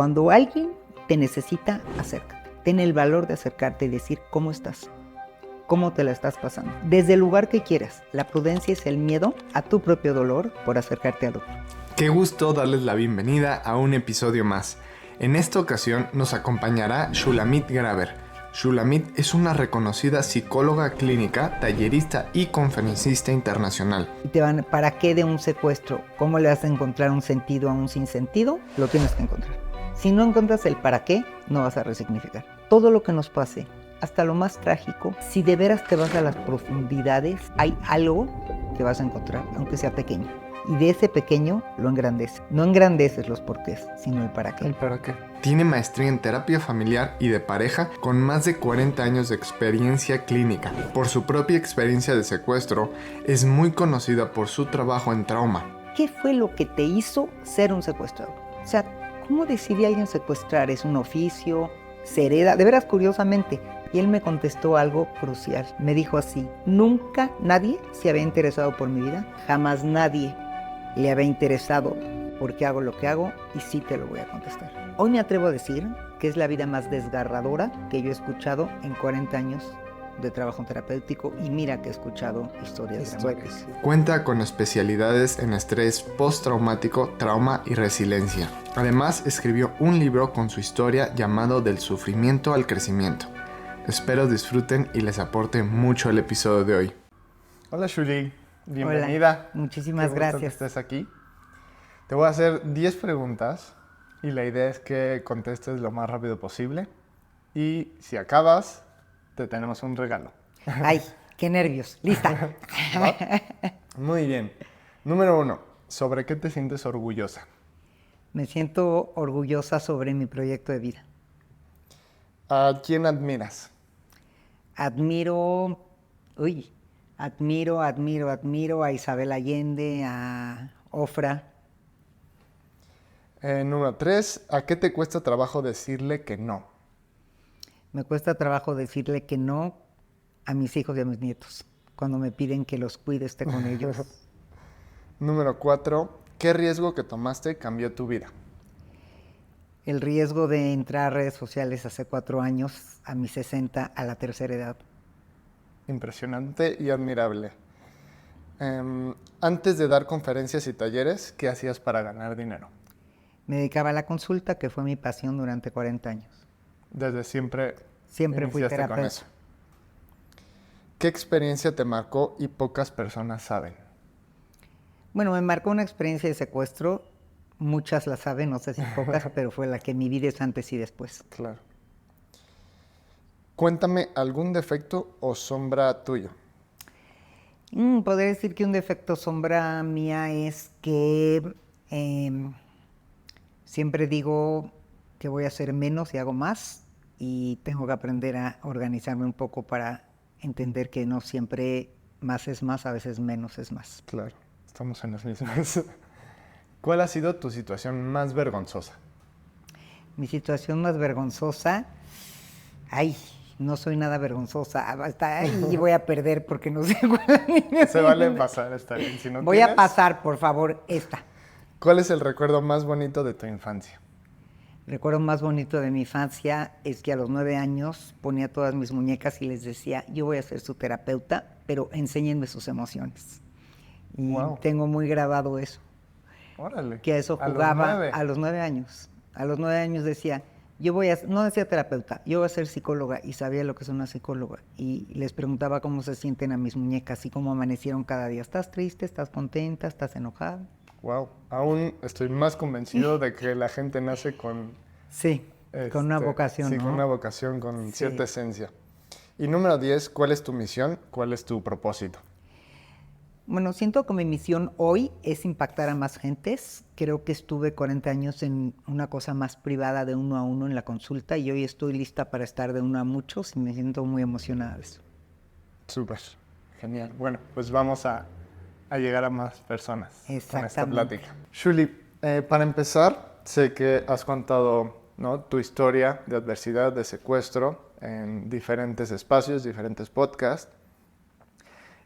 Cuando alguien te necesita, acércate. Ten el valor de acercarte y decir cómo estás, cómo te la estás pasando. Desde el lugar que quieras. La prudencia es el miedo a tu propio dolor por acercarte al otro. Qué gusto darles la bienvenida a un episodio más. En esta ocasión nos acompañará Shulamit Graber. Shulamit es una reconocida psicóloga clínica, tallerista y conferencista internacional. Y te van, ¿para qué de un secuestro? ¿Cómo le vas a encontrar un sentido a un sinsentido? Lo tienes que encontrar. Si no encuentras el para qué, no vas a resignificar. Todo lo que nos pase, hasta lo más trágico, si de veras te vas a las profundidades, hay algo que vas a encontrar, aunque sea pequeño. Y de ese pequeño lo engrandece. No engrandeces los porqués, sino el para qué. ¿El para qué? Tiene maestría en terapia familiar y de pareja con más de 40 años de experiencia clínica. Por su propia experiencia de secuestro, es muy conocida por su trabajo en trauma. ¿Qué fue lo que te hizo ser un secuestrador? O sea, ¿cómo decide alguien secuestrar? ¿Es un oficio? ¿Se hereda? De veras, curiosamente. Y él me contestó algo crucial. Me dijo así: nunca nadie se había interesado por mi vida. Jamás nadie le había interesado por qué hago lo que hago, y sí te lo voy a contestar. Hoy me atrevo a decir que es la vida más desgarradora que yo he escuchado en 40 años de trabajo terapéutico, y mira que he escuchado historias dramáticas. Cuenta con especialidades en estrés postraumático, trauma y resiliencia. Además, escribió un libro con su historia llamado Del sufrimiento al crecimiento. Espero disfruten y les aporte mucho el episodio de hoy. Hola Shuli, bienvenida. Hola, muchísimas gracias. Que estés aquí. Te voy a hacer 10 preguntas y la idea es que contestes lo más rápido posible. Y si acabas, te tenemos un regalo. Ay, qué nervios. Lista. Muy bien. Número 1. ¿Sobre qué te sientes orgullosa? Me siento orgullosa sobre mi proyecto de vida. ¿A quién admiras? Admiro a Isabel Allende, a Ofra. Número 3. ¿A qué te cuesta trabajo decirle que no? Me cuesta trabajo decirle que no a mis hijos y a mis nietos. Cuando me piden que los cuide, esté con ellos. Número 4. ¿Qué riesgo que tomaste cambió tu vida? El riesgo de entrar a redes sociales hace 4 años, a mis 60, a la tercera edad. Impresionante y admirable. Antes de dar conferencias y talleres, ¿qué hacías para ganar dinero? Me dedicaba a la consulta, que fue mi pasión durante 40 años. Desde siempre fui terapeuta. Con eso. ¿Qué experiencia te marcó y pocas personas saben? Bueno, me marcó una experiencia de secuestro. Muchas la saben, no sé si pocas, pero fue la que mi vida es antes y después. Claro. Cuéntame algún defecto o sombra tuyo. Podría decir que un defecto sombra mía es que siempre digo que voy a hacer menos y hago más, y tengo que aprender a organizarme un poco para entender que no siempre más es más, a veces menos es más. Claro, estamos en las mismas. ¿Cuál ha sido tu situación más vergonzosa? Mi situación más vergonzosa, no soy nada vergonzosa, hasta ahí voy a perder porque no sé cuál es. Se vale pasar, está bien. Si no voy tienes, a pasar, por favor, esta. ¿Cuál es el recuerdo más bonito de tu infancia? El recuerdo más bonito de mi infancia es que a los 9 años ponía todas mis muñecas y les decía: yo voy a ser su terapeuta, pero enséñenme sus emociones. Y tengo muy grabado eso. Órale. Que a eso jugaba a los 9 años. A los 9 años decía, no decía terapeuta, yo voy a ser psicóloga, y sabía lo que es una psicóloga. Y les preguntaba cómo se sienten a mis muñecas y cómo amanecieron cada día. ¿Estás triste? ¿Estás contenta? ¿Estás enojada? Wow, aún estoy más convencido de que la gente nace con... Sí, con una vocación, sí, ¿no? con una vocación, con cierta esencia. Y número 10, ¿cuál es tu misión? ¿Cuál es tu propósito? Bueno, siento que mi misión hoy es impactar a más gentes. Creo que estuve 40 años en una cosa más privada, de 1 a 1 en la consulta, y hoy estoy lista para estar de 1 a muchos, y me siento muy emocionada de eso. Súper, genial. Bueno, pues vamos a llegar a más personas con esta plática. Shuli, para empezar, sé que has contado, ¿no?, tu historia de adversidad, de secuestro, en diferentes espacios, diferentes podcasts.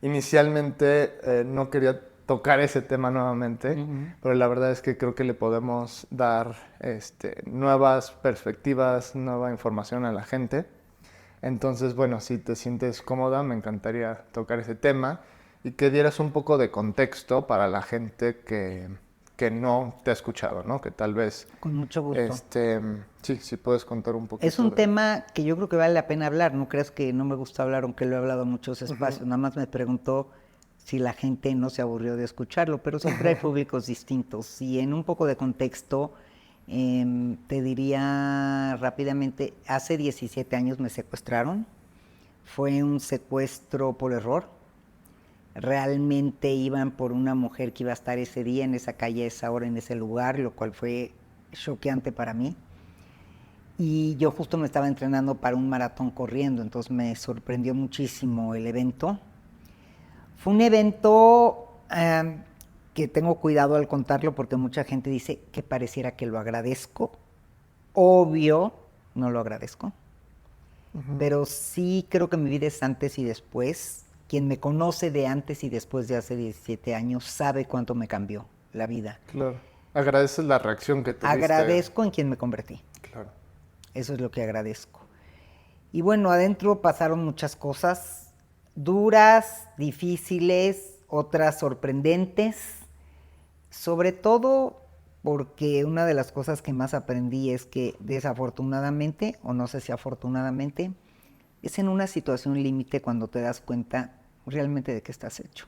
Inicialmente no quería tocar ese tema nuevamente, pero la verdad es que creo que le podemos dar nuevas perspectivas, nueva información a la gente. Entonces, bueno, si te sientes cómoda, me encantaría tocar ese tema y que dieras un poco de contexto para la gente que no te ha escuchado, ¿no? Que tal vez, Con mucho gusto. sí puedes contar un poquito Es un tema que yo creo que vale la pena hablar. No creas que no me gusta hablar, aunque lo he hablado en muchos espacios. Nada más me preguntó si la gente no se aburrió de escucharlo, pero siempre hay públicos distintos. Y en un poco de contexto, te diría rápidamente, hace 17 años me secuestraron. Fue un secuestro por error. Realmente iban por una mujer que iba a estar ese día en esa calle, a esa hora, en ese lugar, lo cual fue choqueante para mí. Y yo justo me estaba entrenando para un maratón corriendo, entonces me sorprendió muchísimo el evento. Fue un evento que tengo cuidado al contarlo porque mucha gente dice que pareciera que lo agradezco. Obvio, no lo agradezco. Pero sí creo que mi vida es antes y después. Quien me conoce de antes y después de hace 17 años sabe cuánto me cambió la vida. Claro. Agradeces la reacción que tuviste. Agradezco en quien me convertí. Claro. Eso es lo que agradezco. Y bueno, adentro pasaron muchas cosas duras, difíciles, otras sorprendentes. Sobre todo porque una de las cosas que más aprendí es que desafortunadamente, o no sé si afortunadamente, es en una situación límite cuando te das cuenta realmente de qué estás hecho.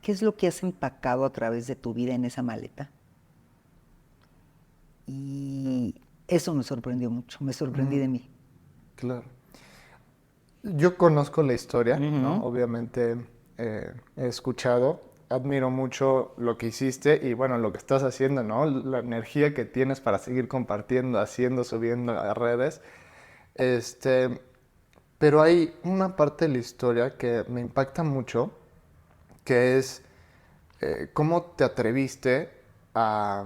¿Qué es lo que has empacado a través de tu vida en esa maleta? Y eso me sorprendió mucho, me sorprendí de mí. Claro. Yo conozco la historia, ¿no? Obviamente he escuchado, admiro mucho lo que hiciste y bueno, lo que estás haciendo, ¿no? La energía que tienes para seguir compartiendo, haciendo, subiendo a redes. Pero hay una parte de la historia que me impacta mucho, que es cómo te atreviste a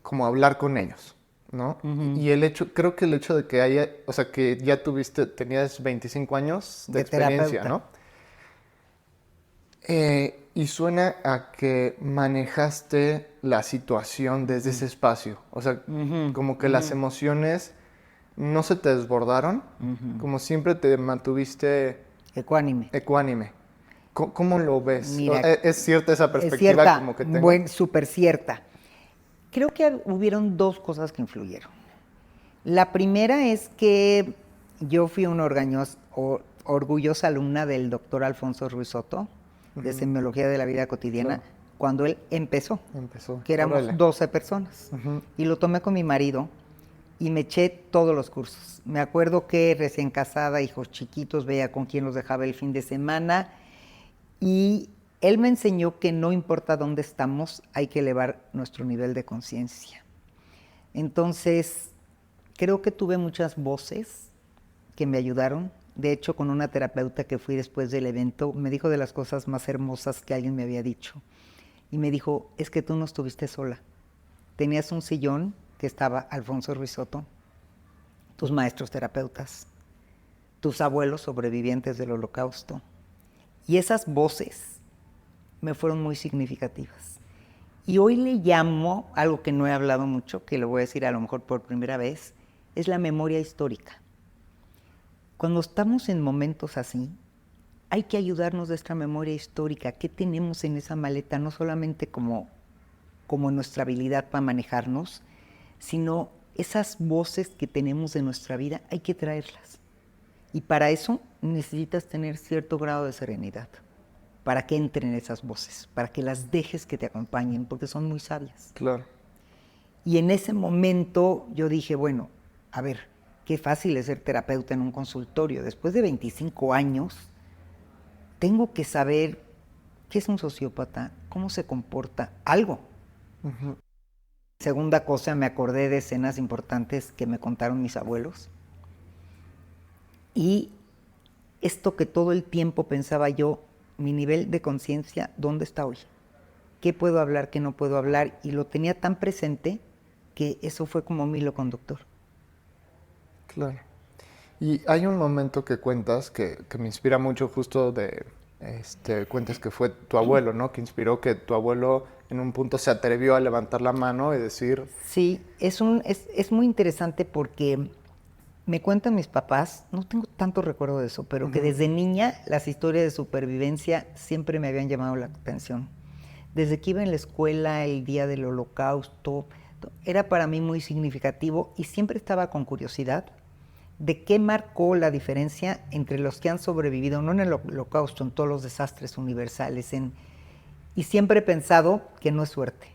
como hablar con ellos, ¿no? Y creo que el hecho de que haya, o sea, que ya tenías 25 años de experiencia, terapeuta. ¿no? Y suena a que manejaste la situación desde ese espacio, o sea, como que las emociones no se te desbordaron, como siempre te mantuviste Ecuánime. ¿Cómo lo ves? Mira, ¿Es cierta esa perspectiva es cierta, como que tengo? súper cierta. Creo que hubieron dos cosas que influyeron. La primera es que yo fui una orgullosa alumna del doctor Alfonso Ruiz Soto, de Semiología de la Vida Cotidiana, cuando él empezó, que éramos 12 personas. Y lo tomé con mi marido y me eché todos los cursos. Me acuerdo que recién casada, hijos chiquitos, veía con quién los dejaba el fin de semana. Y él me enseñó que no importa dónde estamos, hay que elevar nuestro nivel de conciencia. Entonces, creo que tuve muchas voces que me ayudaron. De hecho, con una terapeuta que fui después del evento, me dijo de las cosas más hermosas que alguien me había dicho. Y me dijo, es que tú no estuviste sola. Tenías un sillón que estaba Alfonso Ruiz Soto, tus maestros terapeutas, tus abuelos sobrevivientes del Holocausto. Y esas voces me fueron muy significativas. Y hoy le llamo, algo que no he hablado mucho, que lo voy a decir a lo mejor por primera vez, es la memoria histórica. Cuando estamos en momentos así, hay que ayudarnos de esta memoria histórica. ¿Qué tenemos en esa maleta? No solamente como nuestra habilidad para manejarnos, sino esas voces que tenemos de nuestra vida, hay que traerlas. Y para eso necesitas tener cierto grado de serenidad, para que entren esas voces, para que las dejes que te acompañen, porque son muy sabias. Claro. Y en ese momento yo dije, bueno, a ver, qué fácil es ser terapeuta en un consultorio. Después de 25 años, tengo que saber qué es un sociópata, cómo se comporta, algo. Segunda cosa, me acordé de escenas importantes que me contaron mis abuelos. Y esto que todo el tiempo pensaba yo, mi nivel de conciencia, ¿dónde está hoy? ¿Qué puedo hablar, qué no puedo hablar? Y lo tenía tan presente que eso fue como mi hilo conductor. Claro. Y hay un momento que cuentas que me inspira mucho justo de cuentas que fue tu abuelo, ¿no? Que inspiró que tu abuelo en un punto se atrevió a levantar la mano y decir... Sí, es muy interesante porque me cuentan mis papás, no tengo tanto recuerdo de eso, pero que desde niña las historias de supervivencia siempre me habían llamado la atención. Desde que iba en la escuela, el día del Holocausto, era para mí muy significativo y siempre estaba con curiosidad de qué marcó la diferencia entre los que han sobrevivido, no en el Holocausto, en todos los desastres universales. Y siempre he pensado que no es suerte.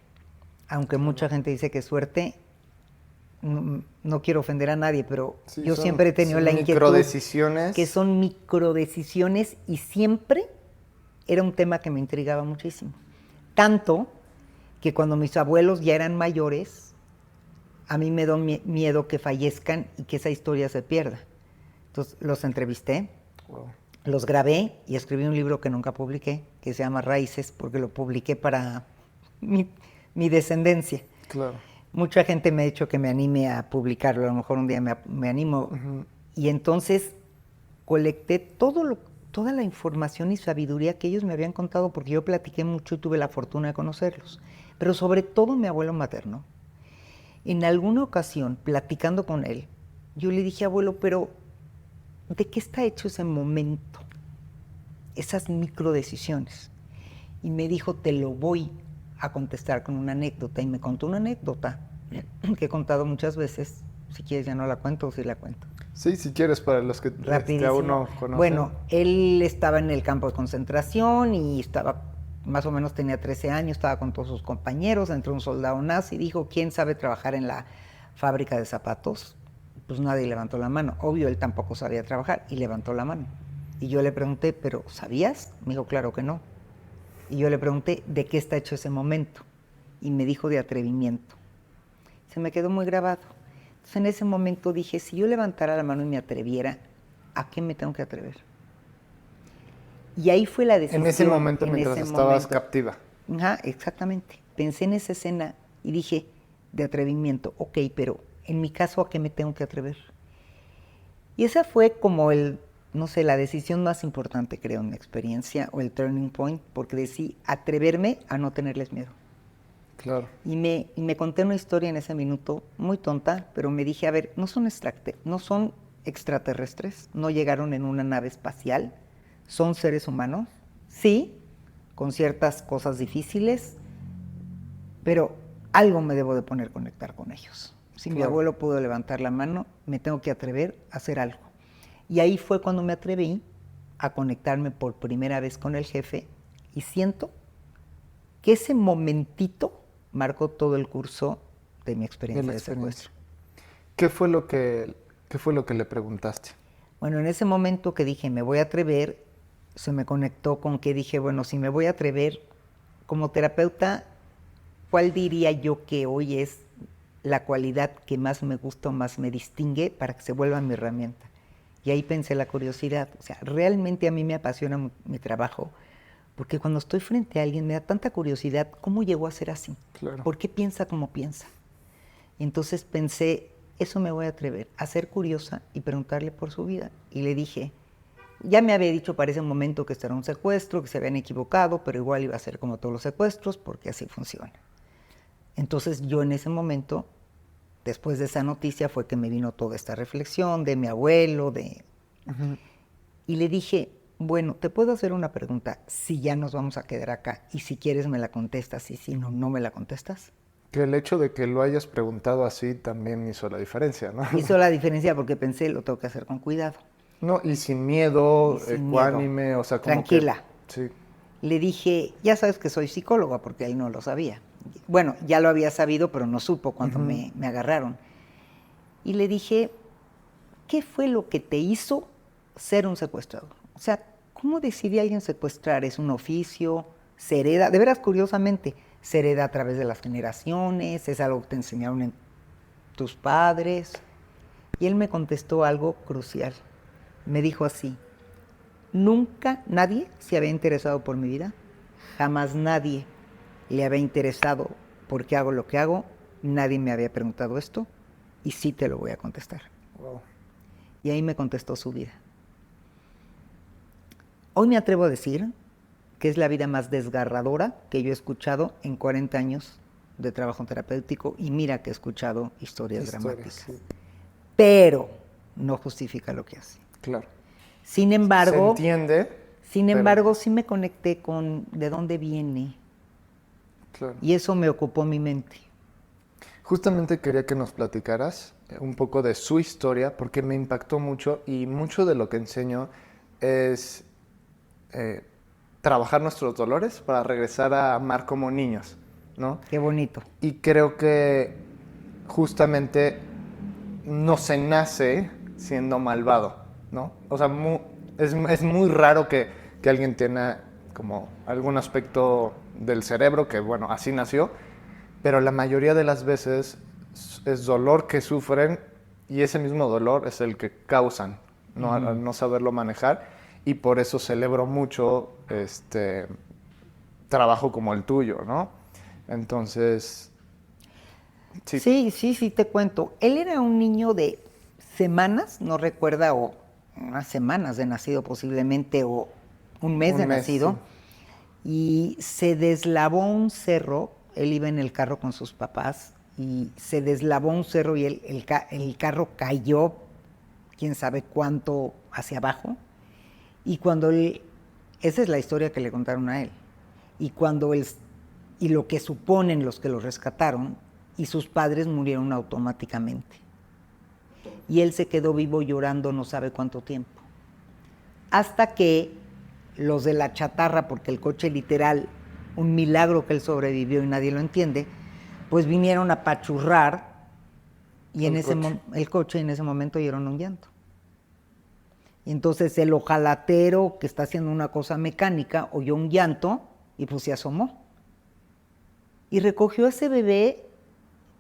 Aunque mucha gente dice que es suerte, no quiero ofender a nadie, pero sí, yo siempre he tenido la inquietud microdecisiones. Que son microdecisiones y siempre era un tema que me intrigaba muchísimo. Tanto que cuando mis abuelos ya eran mayores, a mí me da miedo que fallezcan y que esa historia se pierda. Entonces los entrevisté, los grabé y escribí un libro que nunca publiqué, que se llama Raíces, porque lo publiqué para mi descendencia. Claro. Mucha gente me ha dicho que me anime a publicarlo, a lo mejor un día me animo. Y entonces colecté toda la información y sabiduría que ellos me habían contado, porque yo platiqué mucho y tuve la fortuna de conocerlos. Pero sobre todo mi abuelo materno. En alguna ocasión, platicando con él, yo le dije, abuelo, pero ¿de qué está hecho ese momento? Esas microdecisiones. Y me dijo, te lo voy a contestar con una anécdota. Y me contó una anécdota que he contado muchas veces. Si quieres ya no la cuento o si la cuento. Sí, si quieres, para los que aún no conocen. Bueno, él estaba en el campo de concentración y más o menos tenía 13 años, estaba con todos sus compañeros, entró un soldado nazi y dijo, ¿quién sabe trabajar en la fábrica de zapatos? Pues nadie levantó la mano. Obvio, él tampoco sabía trabajar y levantó la mano. Y yo le pregunté, ¿pero sabías? Me dijo, claro que no. Y yo le pregunté, ¿de qué está hecho ese momento? Y me dijo, de atrevimiento. Se me quedó muy grabado. Entonces en ese momento dije, si yo levantara la mano y me atreviera, ¿a qué me tengo que atrever? Y ahí fue la decisión. En ese momento, mientras estabas captiva. Ajá, exactamente. Pensé en esa escena y dije, de atrevimiento, ok, pero en mi caso, ¿a qué me tengo que atrever? Y esa fue como la decisión más importante, creo, en mi experiencia, o el turning point, porque decidí atreverme a no tenerles miedo. Claro. Y me conté una historia en ese minuto, muy tonta, pero me dije, a ver, no son extraterrestres, no llegaron en una nave espacial, son seres humanos, sí, con ciertas cosas difíciles, pero algo me debo de poner a conectar con ellos. Si mi abuelo pudo levantar la mano, me tengo que atrever a hacer algo. Y ahí fue cuando me atreví a conectarme por primera vez con el jefe y siento que ese momentito marcó todo el curso de mi experiencia de secuestro. ¿Qué fue lo que le preguntaste? Bueno, en ese momento que dije, me voy a atrever, se me conectó con que dije, bueno, si me voy a atrever, como terapeuta, ¿cuál diría yo que hoy es la cualidad que más me gusta o más me distingue para que se vuelva mi herramienta? Y ahí pensé la curiosidad. O sea, realmente a mí me apasiona mi trabajo, porque cuando estoy frente a alguien me da tanta curiosidad, ¿cómo llegó a ser así? Claro. ¿Por qué piensa como piensa? Y entonces pensé, eso me voy a atrever, a ser curiosa y preguntarle por su vida. Y le dije, ya me había dicho para ese momento que esto era un secuestro, que se habían equivocado, pero igual iba a ser como todos los secuestros, porque así funciona. Entonces yo en ese momento, después de esa noticia, fue que me vino toda esta reflexión de mi abuelo, y le dije, bueno, te puedo hacer una pregunta, si ya nos vamos a quedar acá, y si quieres me la contestas, y si no, no me la contestas. Que el hecho de que lo hayas preguntado así también hizo la diferencia, ¿no? Hizo la diferencia porque pensé, lo tengo que hacer con cuidado. No, y sin miedo, ecuánime, o sea, como tranquila. Sí. Le dije, ya sabes que soy psicóloga, porque él no lo sabía. Bueno, ya lo había sabido, pero no supo cuando me agarraron. Y le dije, ¿qué fue lo que te hizo ser un secuestrador? O sea, ¿cómo decide alguien secuestrar? ¿Es un oficio? ¿Se hereda? De veras, curiosamente, ¿se hereda a través de las generaciones? ¿Es algo que te enseñaron tus padres? Y él me contestó algo crucial. Me dijo así, nunca nadie se había interesado por mi vida, jamás nadie le había interesado por qué hago lo que hago, nadie me había preguntado esto, y sí te lo voy a contestar. Wow. Y ahí me contestó su vida. Hoy me atrevo a decir que es la vida más desgarradora que yo he escuchado en 40 años de trabajo terapéutico, y mira que he escuchado historias dramáticas. Sí. Pero no justifica lo que hace. Claro. Sin embargo, Se entiende. sí me conecté con de dónde viene. Claro. Y eso me ocupó mi mente. Justamente quería que nos platicaras un poco de su historia, porque me impactó mucho, y mucho de lo que enseño es trabajar nuestros dolores para regresar a amar como niños, ¿no? Qué bonito. Y creo que justamente no se nace siendo malvado, ¿no? O sea, es muy raro que alguien tenga como algún aspecto del cerebro que, bueno, así nació, pero la mayoría de las veces es dolor que sufren, y ese mismo dolor es el que causan, ¿no? Al no saberlo manejar, y por eso celebro mucho trabajo como el tuyo, ¿no? Entonces, sí. Sí, te cuento. Él era un niño de semanas, no recuerda, o unas semanas de nacido posiblemente, o un mes de nacido, sí. Y se deslavó un cerro. Él iba en el carro con sus papás y se deslavó un cerro, y el carro cayó, quién sabe cuánto, hacia abajo. Y cuando esa es la historia que le contaron a él. Y y lo que suponen los que lo rescataron, y sus padres murieron automáticamente. Y él se quedó vivo llorando no sabe cuánto tiempo. Hasta que los de la chatarra, porque el coche literal, un milagro que él sobrevivió y nadie lo entiende, pues vinieron a apachurrar, y el coche en ese momento oyeron un llanto. Y entonces el ojalatero, que está haciendo una cosa mecánica, oyó un llanto y pues se asomó. Y recogió a ese bebé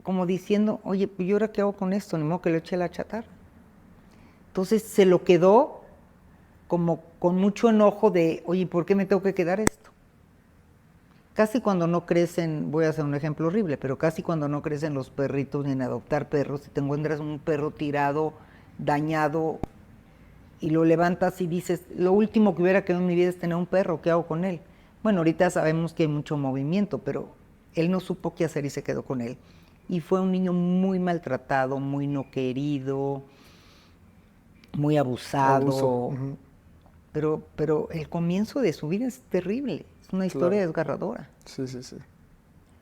como diciendo, oye, pues ¿yo ahora qué hago con esto? Ni modo que lo eche a la chatarra. Entonces se lo quedó como con mucho enojo de, oye, ¿por qué me tengo que quedar esto? Casi cuando no crecen, voy a hacer un ejemplo horrible, pero casi cuando no crecen los perritos ni en adoptar perros, si te encuentras un perro tirado, dañado, y lo levantas y dices, lo último que hubiera quedado en mi vida es tener un perro, ¿qué hago con él? Bueno, ahorita sabemos que hay mucho movimiento, pero él no supo qué hacer y se quedó con él. Y fue un niño muy maltratado, muy no querido, muy abusado. Abuso. Pero el comienzo de su vida es terrible, es una historia desgarradora. Sí.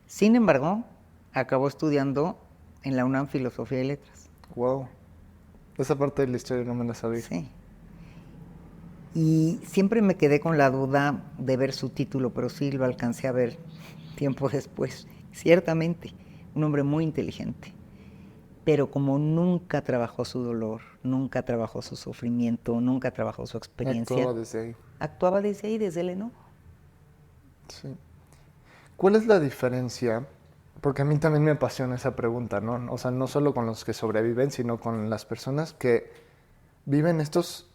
Sin embargo, acabó estudiando en la UNAM Filosofía y Letras. Wow. Esa parte de la historia no me la sabía. Sí. Y siempre me quedé con la duda de ver su título, pero sí lo alcancé a ver tiempo después. Ciertamente, un hombre muy inteligente, pero como nunca trabajó su dolor, nunca trabajó su sufrimiento, nunca trabajó su experiencia. Actuaba desde ahí. Actuaba desde ahí, desde el enojo. Sí. ¿Cuál es la diferencia? Porque a mí también me apasiona esa pregunta, ¿no? O sea, no solo con los que sobreviven, sino con las personas que viven estos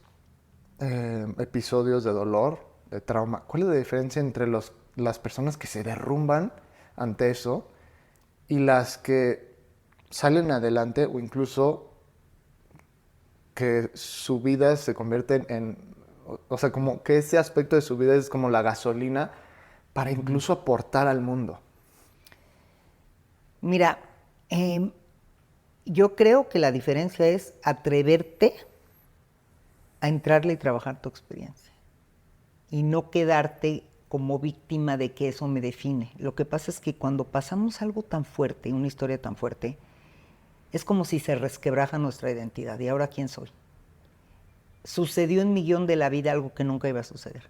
episodios de dolor, de trauma. ¿Cuál es la diferencia entre las personas que se derrumban ante eso y las que salen adelante, o incluso que su vida se convierte o sea, como que ese aspecto de su vida es como la gasolina para incluso aportar al mundo? Mira, yo creo que la diferencia es atreverte a entrarle y trabajar tu experiencia y no quedarte como víctima de que eso me define. Lo que pasa es que cuando pasamos algo tan fuerte, una historia tan fuerte, es como si se resquebraja nuestra identidad. ¿Y ahora quién soy? Sucedió en mi guión de la vida algo que nunca iba a suceder.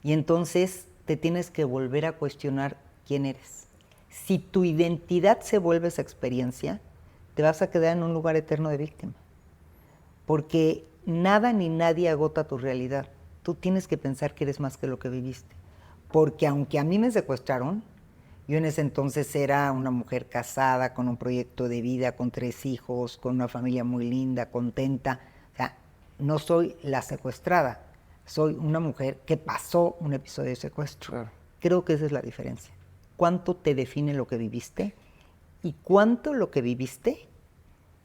Y entonces te tienes que volver a cuestionar quién eres. Si tu identidad se vuelve esa experiencia, te vas a quedar en un lugar eterno de víctima. Porque nada ni nadie agota tu realidad. Tú tienes que pensar que eres más que lo que viviste. Porque aunque a mí me secuestraron, yo en ese entonces era una mujer casada, con un proyecto de vida, con 3 hijos, con una familia muy linda, contenta. O sea, no soy la secuestrada, soy una mujer que pasó un episodio de secuestro. Claro. Creo que esa es la diferencia. ¿Cuánto te define lo que viviste? Y cuánto lo que viviste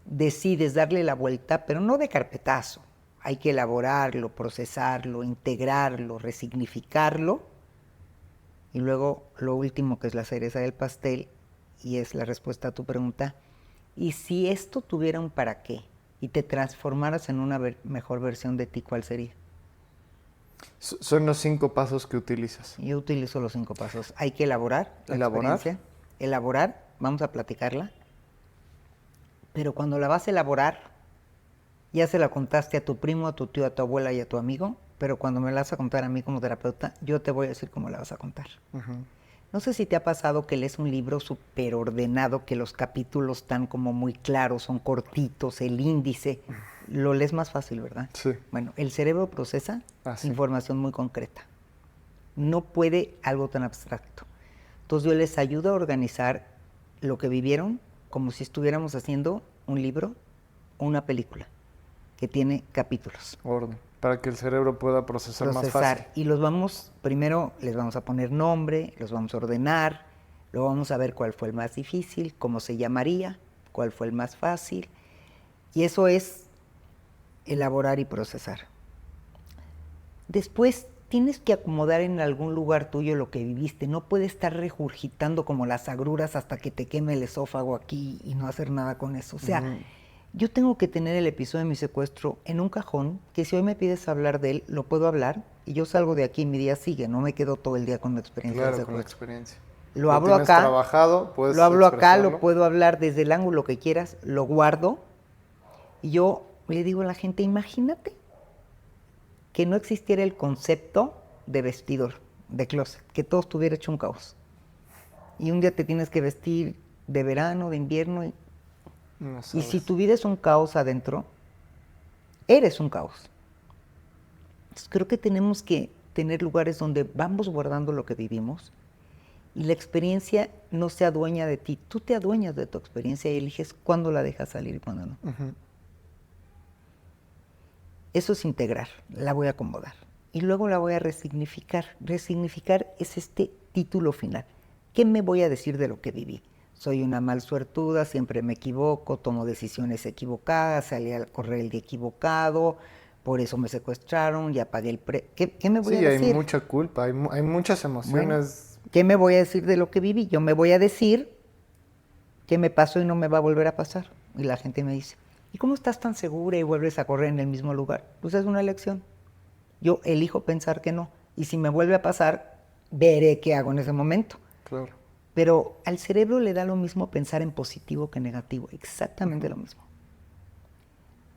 decides darle la vuelta, pero no de carpetazo, hay que elaborarlo, procesarlo, integrarlo, resignificarlo. Y luego lo último, que es la cereza del pastel, y es la respuesta a tu pregunta, ¿y si esto tuviera un para qué y te transformaras en una mejor versión de ti, cuál sería? Son los 5 pasos que utilizas. Yo utilizo los 5 pasos. Hay que elaborar la experiencia. Elaborar, vamos a platicarla. Pero cuando la vas a elaborar, ya se la contaste a tu primo, a tu tío, a tu abuela y a tu amigo, pero cuando me la vas a contar a mí como terapeuta, yo te voy a decir cómo la vas a contar. No sé si te ha pasado que lees un libro súper ordenado, que los capítulos están como muy claros, son cortitos, el índice, lo lees más fácil, ¿verdad? Sí. Bueno, el cerebro procesa información muy concreta. No puede algo tan abstracto. Entonces yo les ayudo a organizar lo que vivieron como si estuviéramos haciendo un libro o una película que tiene capítulos. Orden, para que el cerebro pueda procesar más fácil. Y los vamos, primero les vamos a poner nombre, los vamos a ordenar, luego vamos a ver cuál fue el más difícil, cómo se llamaría, cuál fue el más fácil. Y eso es elaborar y procesar. Después tienes que acomodar en algún lugar tuyo lo que viviste. No puedes estar regurgitando como las agruras hasta que te queme el esófago aquí y no hacer nada con eso. O sea, yo tengo que tener el episodio de mi secuestro en un cajón, que si hoy me pides hablar de él, lo puedo hablar, y yo salgo de aquí y mi día sigue, no me quedo todo el día con la experiencia del secuestro. Con la experiencia. Lo hablo acá, trabajado, puedes lo hablo acá, lo puedo hablar desde el ángulo que quieras, lo guardo, y yo le digo a la gente, imagínate que no existiera el concepto de vestidor, de closet, que todo estuviera hecho un caos. Y un día te tienes que vestir de verano, de invierno, y si tu vida es un caos adentro, eres un caos. Entonces, creo que tenemos que tener lugares donde vamos guardando lo que vivimos y la experiencia no se adueña de ti. Tú te adueñas de tu experiencia y eliges cuándo la dejas salir y cuándo no. Eso es integrar, la voy a acomodar. Y luego la voy a resignificar. Resignificar es este título final. ¿Qué me voy a decir de lo que viví? Soy una mal suertuda, siempre me equivoco, tomo decisiones equivocadas, salí a correr el día equivocado, por eso me secuestraron, ya pagué el ¿Qué me voy a decir? Sí, hay mucha culpa, hay muchas emociones. Bueno, ¿qué me voy a decir de lo que viví? Yo me voy a decir que me pasó y no me va a volver a pasar. Y la gente me dice, ¿y cómo estás tan segura y vuelves a correr en el mismo lugar? Pues es una elección. Yo elijo pensar que no. Y si me vuelve a pasar, veré qué hago en ese momento. Claro. Pero al cerebro le da lo mismo pensar en positivo que en negativo. Exactamente lo mismo.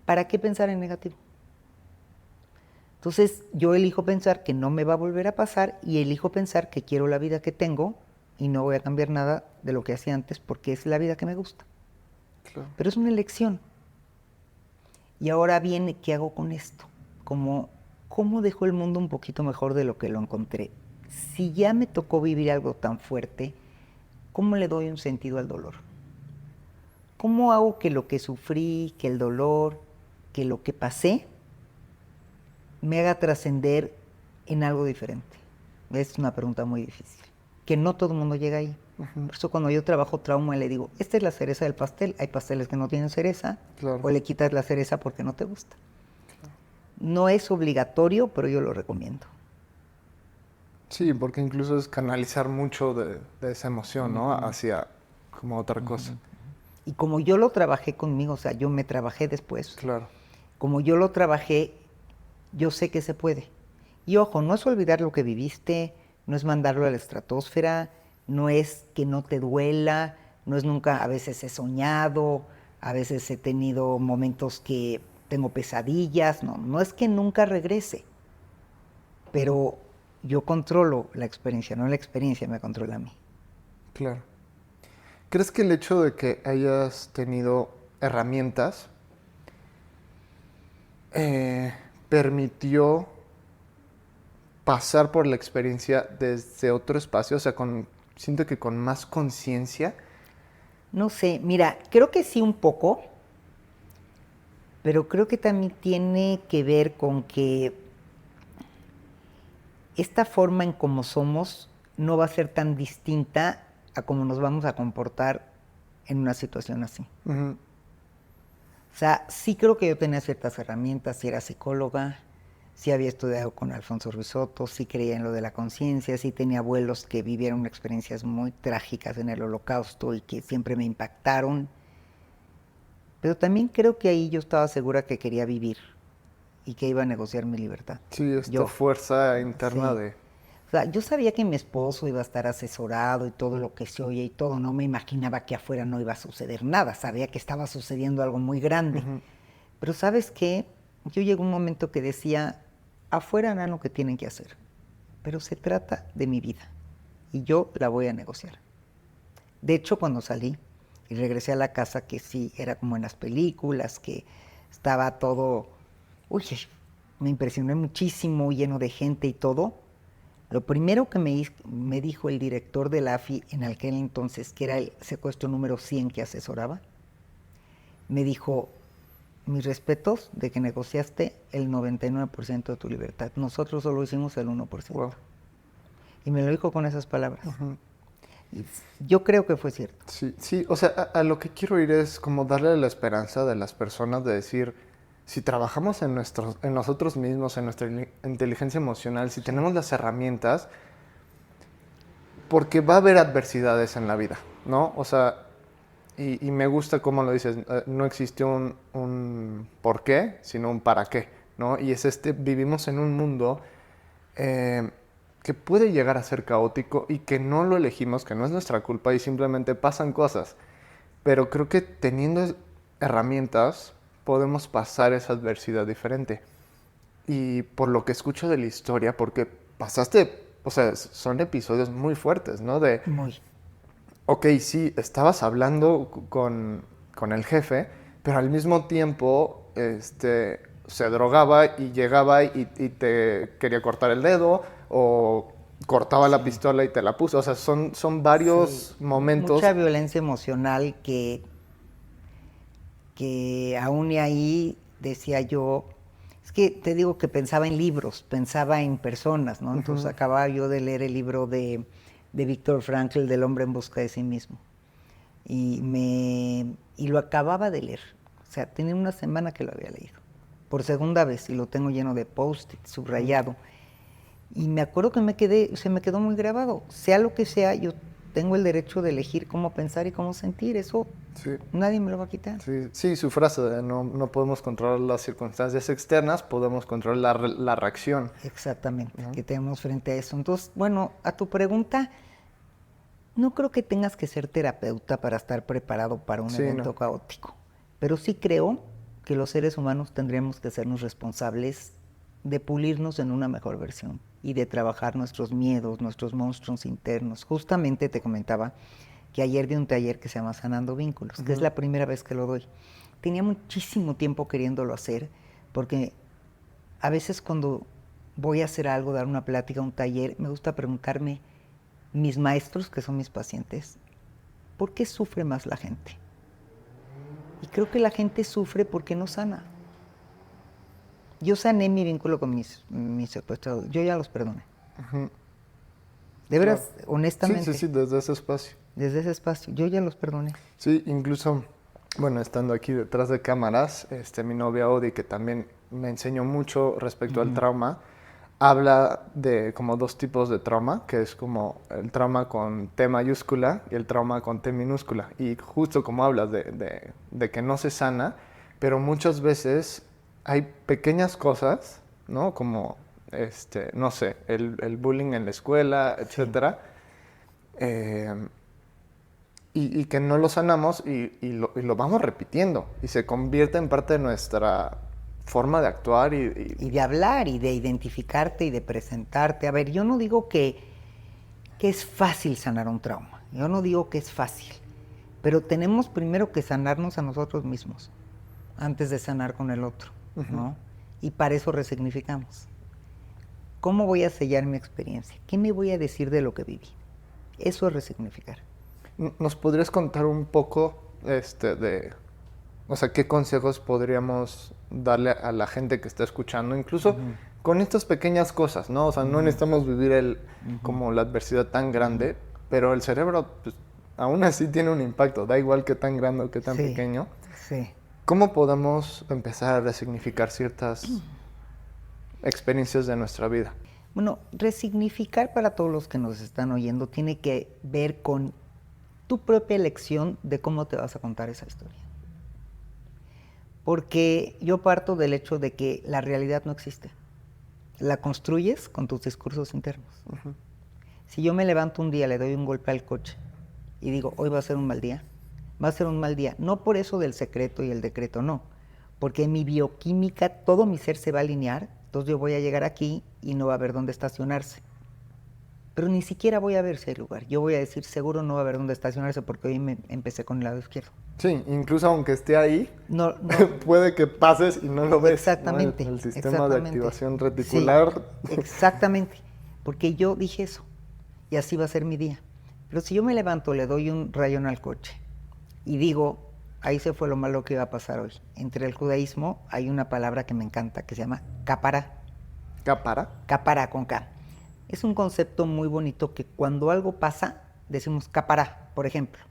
¿Para qué pensar en negativo? Entonces yo elijo pensar que no me va a volver a pasar y elijo pensar que quiero la vida que tengo y no voy a cambiar nada de lo que hacía antes porque es la vida que me gusta. Claro. Pero es una elección. Y ahora viene, ¿qué hago con esto? ¿Cómo dejo el mundo un poquito mejor de lo que lo encontré? Si ya me tocó vivir algo tan fuerte, ¿cómo le doy un sentido al dolor? ¿Cómo hago que lo que sufrí, que el dolor, que lo que pasé, me haga trascender en algo diferente? Es una pregunta muy difícil, que no todo el mundo llega ahí. Por eso cuando yo trabajo trauma le digo, esta es la cereza del pastel, hay pasteles que no tienen cereza, o le quitas la cereza porque no te gusta. No es obligatorio, pero yo lo recomiendo. Sí, porque incluso es canalizar mucho de esa emoción, ¿no? Hacia como otra cosa. Y como yo lo trabajé conmigo, o sea, yo me trabajé después. Claro. Como yo lo trabajé, yo sé que se puede. Y ojo, no es olvidar lo que viviste, no es mandarlo a la estratosfera, no es que no te duela, no es nunca, a veces he soñado, a veces he tenido momentos que tengo pesadillas, no es que nunca regrese, pero yo controlo la experiencia, no la experiencia me controla a mí. Claro. ¿Crees que el hecho de que hayas tenido herramientas permitió pasar por la experiencia desde otro espacio? O sea, siento que con más conciencia. No sé, mira, creo que sí un poco, pero creo que también tiene que ver con que esta forma en cómo somos no va a ser tan distinta a cómo nos vamos a comportar en una situación así. O sea, sí creo que yo tenía ciertas herramientas, sí era psicóloga, sí había estudiado con Alfonso Risotto, sí creía en lo de la conciencia, sí tenía abuelos que vivieron experiencias muy trágicas en el Holocausto y que siempre me impactaron. Pero también creo que ahí yo estaba segura que quería vivir y que iba a negociar mi libertad. Sí, esta Yo, fuerza interna sí. de... O sea, yo sabía que mi esposo iba a estar asesorado y todo lo que se oye y todo. No me imaginaba que afuera no iba a suceder nada. Sabía que estaba sucediendo algo muy grande. Ujú. Pero ¿sabes qué? Yo llegó un momento que decía, afuera harán lo que tienen que hacer. Pero se trata de mi vida. Y yo la voy a negociar. De hecho, cuando salí y regresé a la casa, que sí, era como en las películas, que estaba todo, uy, me impresioné muchísimo, lleno de gente y todo. Lo primero que me dijo el director de la AFI en aquel entonces, que era el secuestro número 100 que asesoraba, me dijo, mis respetos de que negociaste el 99% de tu libertad. Nosotros solo hicimos el 1%. Wow. Y me lo dijo con esas palabras. Ujú. Y yo creo que fue cierto. Sí, sí, o sea, a lo que quiero ir es como darle la esperanza de las personas de decir, si trabajamos en nosotros mismos, en nuestra inteligencia emocional, si tenemos las herramientas, porque va a haber adversidades en la vida, ¿no? O sea, y me gusta cómo lo dices, no existe un por qué, sino un para qué, ¿no? Y es vivimos en un mundo que puede llegar a ser caótico y que no lo elegimos, que no es nuestra culpa y simplemente pasan cosas. Pero creo que teniendo herramientas podemos pasar esa adversidad diferente. Y por lo que escucho de la historia, porque pasaste, o sea, son episodios muy fuertes, ¿no? De, Muy. ok, sí, estabas hablando con el jefe, pero al mismo tiempo se drogaba y llegaba y te quería cortar el dedo o cortaba la pistola y te la puso. O sea, son varios Sí, momentos. mucha violencia emocional que aún y ahí decía yo, es que te digo que pensaba en libros, pensaba en personas, ¿no? Entonces Ujú. acababa yo de leer el libro de Viktor Frankl, del hombre en busca de sí mismo. Y lo acababa de leer. O sea, tenía una semana que lo había leído. Por segunda vez, y lo tengo lleno de post-it, subrayado. Y me acuerdo que se me quedó muy grabado. Sea lo que sea, yo tengo el derecho de elegir cómo pensar y cómo sentir. Eso Sí, nadie me lo va a quitar. sí, sí, su frase de no podemos controlar las circunstancias externas, podemos controlar la reacción. Exactamente, ¿No? que tenemos frente a eso. Entonces, bueno, a tu pregunta, no creo que tengas que ser terapeuta para estar preparado para un Sí, evento no. caótico, pero sí creo que los seres humanos tendríamos que sernos responsables de pulirnos en una mejor versión y de trabajar nuestros miedos, nuestros monstruos internos. Justamente te comentaba que ayer di un taller que se llama Sanando Vínculos, que es la primera vez que lo doy. Tenía muchísimo tiempo queriéndolo hacer, porque a veces cuando voy a hacer algo, dar una plática, un taller, me gusta preguntarme, mis maestros, que son mis pacientes, ¿por qué sufre más la gente? Y creo que la gente sufre porque no sana. Yo sané mi vínculo con mis secuestradores, yo ya los perdoné. Ujú. De Claro. veras, Sí, honestamente, sí, sí, desde ese espacio. desde ese espacio, yo ya los perdoné. Sí, incluso, bueno, estando aquí detrás de cámaras, mi novia Odi, que también me enseñó mucho respecto al trauma, habla de como dos tipos de trauma, que es como el trauma con T mayúscula y el trauma con T minúscula. Y justo como hablas de que no se sana, pero muchas veces hay pequeñas cosas, ¿no? Como, no sé, el bullying en la escuela, Sí. etcétera. Y que no lo sanamos y lo vamos repitiendo y se convierte en parte de nuestra forma de actuar Y de hablar y de identificarte y de presentarte. A ver, yo no digo que es fácil sanar un trauma, yo no digo que es fácil, pero tenemos primero que sanarnos a nosotros mismos antes de sanar con el otro, ¿no? Y para eso resignificamos. ¿Cómo voy a sellar mi experiencia? ¿Qué me voy a decir de lo que viví? Eso es resignificar. ¿Nos podrías contar un poco o sea, qué consejos podríamos darle a la gente que está escuchando, incluso con estas pequeñas cosas, ¿no? O sea, no necesitamos vivir como la adversidad tan grande, pero el cerebro, pues, aún así tiene un impacto, da igual qué tan grande o qué tan Sí, pequeño. sí. ¿Cómo podemos empezar a resignificar ciertas experiencias de nuestra vida? Bueno, resignificar para todos los que nos están oyendo tiene que ver con tu propia elección de cómo te vas a contar esa historia. Porque yo parto del hecho de que la realidad no existe. La construyes con tus discursos internos. Uh-huh. Si yo me levanto un día, le doy un golpe al coche y digo, hoy va a ser un mal día, va a ser un mal día. No por eso del secreto y el decreto, no. Porque en mi bioquímica todo mi ser se va a alinear, entonces yo voy a llegar aquí y no va a haber dónde estacionarse. Pero ni siquiera voy a ver si hay lugar. Yo voy a decir, seguro no va a haber dónde estacionarse porque hoy me empecé con el lado izquierdo. Sí, incluso aunque esté ahí, no. puede que pases y no lo ves. Exactamente. ¿No? El sistema de activación reticular. Sí, exactamente, porque yo dije eso y así va a ser mi día. Pero si yo me levanto, le doy un rayón al coche y digo, ahí se fue lo malo que iba a pasar hoy. Entre el judaísmo hay una palabra que me encanta que se llama kapara. ¿Kapara? Kapara con K. Es un concepto muy bonito que cuando algo pasa, decimos kapara, por ejemplo,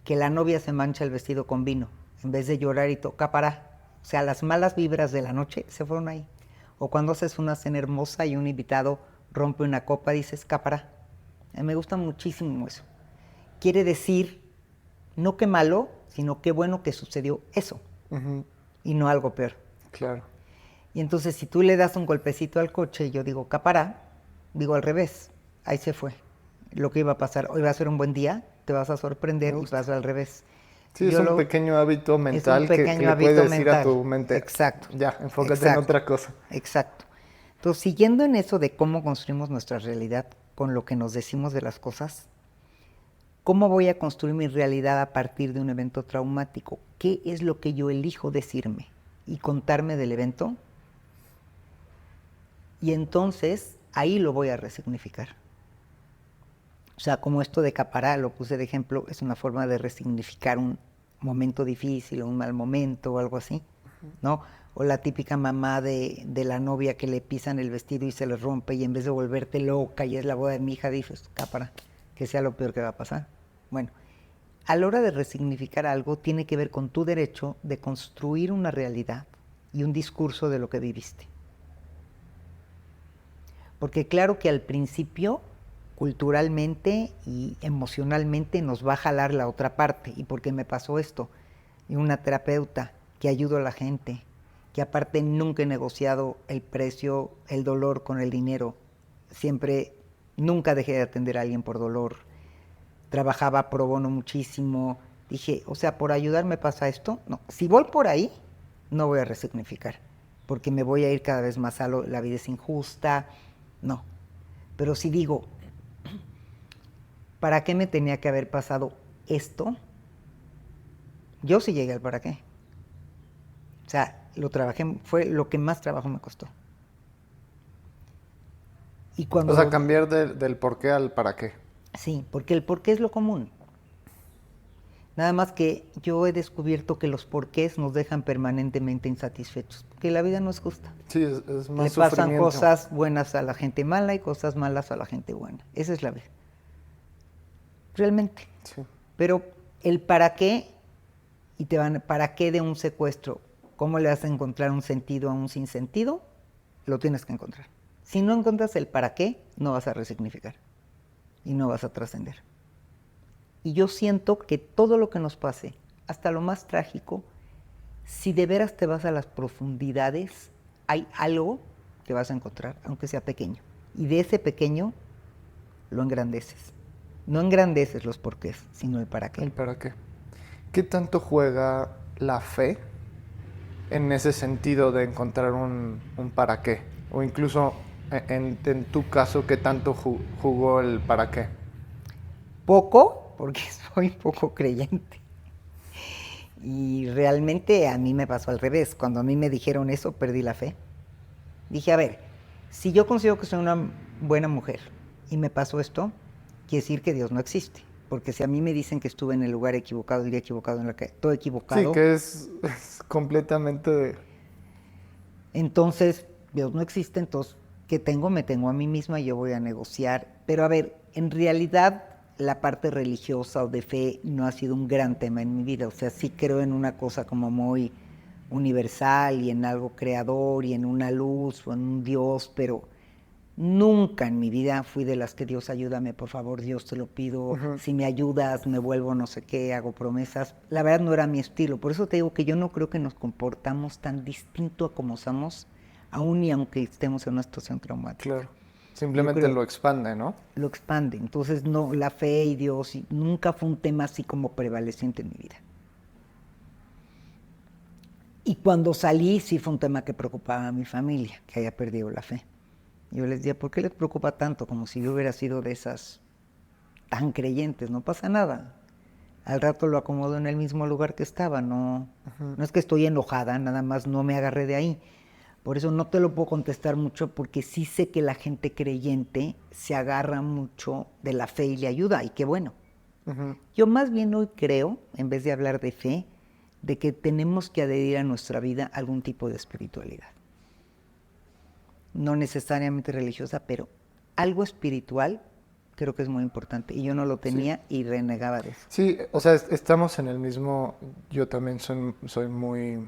que la novia se mancha el vestido con vino, en vez de llorar y todo, kapara. O sea, las malas vibras de la noche se fueron ahí. O cuando haces una cena hermosa y un invitado rompe una copa, dices kapara. A mí me gusta muchísimo eso. Quiere decir, no qué malo, sino qué bueno que sucedió eso. Uh-huh. Y no algo peor. Claro. Y entonces si tú le das un golpecito al coche y yo digo kapara, digo al revés, ahí se fue. Lo que iba a pasar, hoy va a ser un buen día, te vas a sorprender y vas al revés. Sí, es un pequeño hábito mental que le puedes decir a tu mente. Exacto. Ya, enfócate en otra cosa. Exacto. Entonces, siguiendo en eso de cómo construimos nuestra realidad con lo que nos decimos de las cosas, ¿cómo voy a construir mi realidad a partir de un evento traumático? ¿Qué es lo que yo elijo decirme y contarme del evento? Y entonces, ahí lo voy a resignificar. O sea, como esto de kapara, lo puse de ejemplo, es una forma de resignificar un momento difícil o un mal momento o algo así, ¿no? O la típica mamá de la novia que le pisan el vestido y se le rompe y en vez de volverte loca y es la boda de mi hija, dices, kapara, que sea lo peor que va a pasar. Bueno, a la hora de resignificar algo tiene que ver con tu derecho de construir una realidad y un discurso de lo que viviste. Porque claro que al principio, culturalmente y emocionalmente nos va a jalar la otra parte. ¿Y por qué me pasó esto? Y una terapeuta que ayudo a la gente, que aparte nunca he negociado el precio, el dolor con el dinero. Siempre, nunca dejé de atender a alguien por dolor. Trabajaba pro bono muchísimo. Dije, o sea, por ayudar me pasa esto. No, si voy por ahí, no voy a resignificar, porque me voy a ir cada vez más a la vida es injusta. No, pero si digo, ¿para qué me tenía que haber pasado esto? Yo sí llegué al para qué. O sea, lo trabajé, fue lo que más trabajo me costó. Y cuando... O sea, cambiar del por qué al para qué. Sí, porque el por qué es lo común. Nada más que yo he descubierto que los porqués nos dejan permanentemente insatisfechos, porque la vida no es justa. Sí, es más Le pasan cosas buenas a la gente mala y cosas malas a la gente buena. Esa es la vida. Realmente. Sí. Pero el para qué, y te van, ¿para qué de un secuestro? ¿Cómo le vas a encontrar un sentido a un sinsentido? Lo tienes que encontrar. Si no encuentras el para qué, no vas a resignificar y no vas a trascender. Y yo siento que todo lo que nos pase, hasta lo más trágico, si de veras te vas a las profundidades, hay algo que vas a encontrar, aunque sea pequeño. Y de ese pequeño lo engrandeces. No engrandeces los porqués, sino el para qué. El para qué. ¿Qué tanto juega la fe en ese sentido de encontrar un para qué? O incluso en tu caso, ¿qué tanto jugó el para qué? Poco, porque soy poco creyente. Y realmente a mí me pasó al revés. Cuando a mí me dijeron eso, perdí la fe. Dije, a ver, si yo considero que soy una buena mujer y me pasó esto, quiere decir que Dios no existe. Porque si a mí me dicen que estuve en el lugar equivocado, el día equivocado, en la que todo equivocado. Sí, que es completamente... Entonces, Dios no existe, entonces, ¿qué tengo? Me tengo a mí misma y yo voy a negociar. Pero a ver, en realidad la parte religiosa o de fe no ha sido un gran tema en mi vida. O sea, sí creo en una cosa como muy universal y en algo creador y en una luz o en un Dios, pero nunca en mi vida fui de las que Dios ayúdame, por favor, Dios te lo pido, si me ayudas me vuelvo no sé qué, hago promesas. La verdad no era mi estilo, por eso te digo que yo no creo que nos comportamos tan distinto a como somos, aún y aunque estemos en una situación traumática. Claro. Simplemente lo expande, ¿no? Lo expande. Entonces, no, la fe y Dios nunca fue un tema así como prevaleciente en mi vida. Y cuando salí, sí fue un tema que preocupaba a mi familia, que haya perdido la fe. Yo les decía, ¿por qué les preocupa tanto? Como si yo hubiera sido de esas tan creyentes. No pasa nada. Al rato lo acomodo en el mismo lugar que estaba. No, no es que estoy enojada, nada más no me agarré de ahí. Por eso no te lo puedo contestar mucho, porque sí sé que la gente creyente se agarra mucho de la fe y le ayuda, y qué bueno. Yo más bien hoy creo, en vez de hablar de fe, de que tenemos que adherir a nuestra vida algún tipo de espiritualidad. No necesariamente religiosa, pero algo espiritual creo que es muy importante. Y yo no lo tenía y renegaba de eso. Sí, o sea, estamos en el mismo... Yo también soy muy...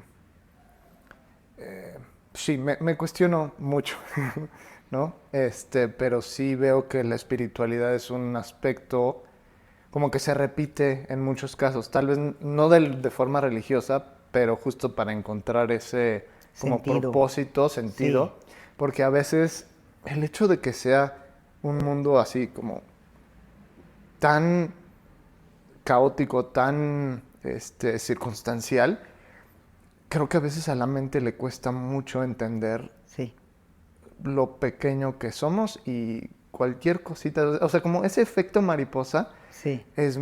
sí, me cuestiono mucho, ¿no? Pero sí veo que la espiritualidad es un aspecto como que se repite en muchos casos. Tal vez no de forma religiosa, pero justo para encontrar ese como Sentido. propósito, sentido. Sí. Porque a veces el hecho de que sea un mundo así como tan caótico, tan circunstancial, creo que a veces a la mente le cuesta mucho entender lo pequeño que somos y cualquier cosita, o sea, como ese efecto mariposa es,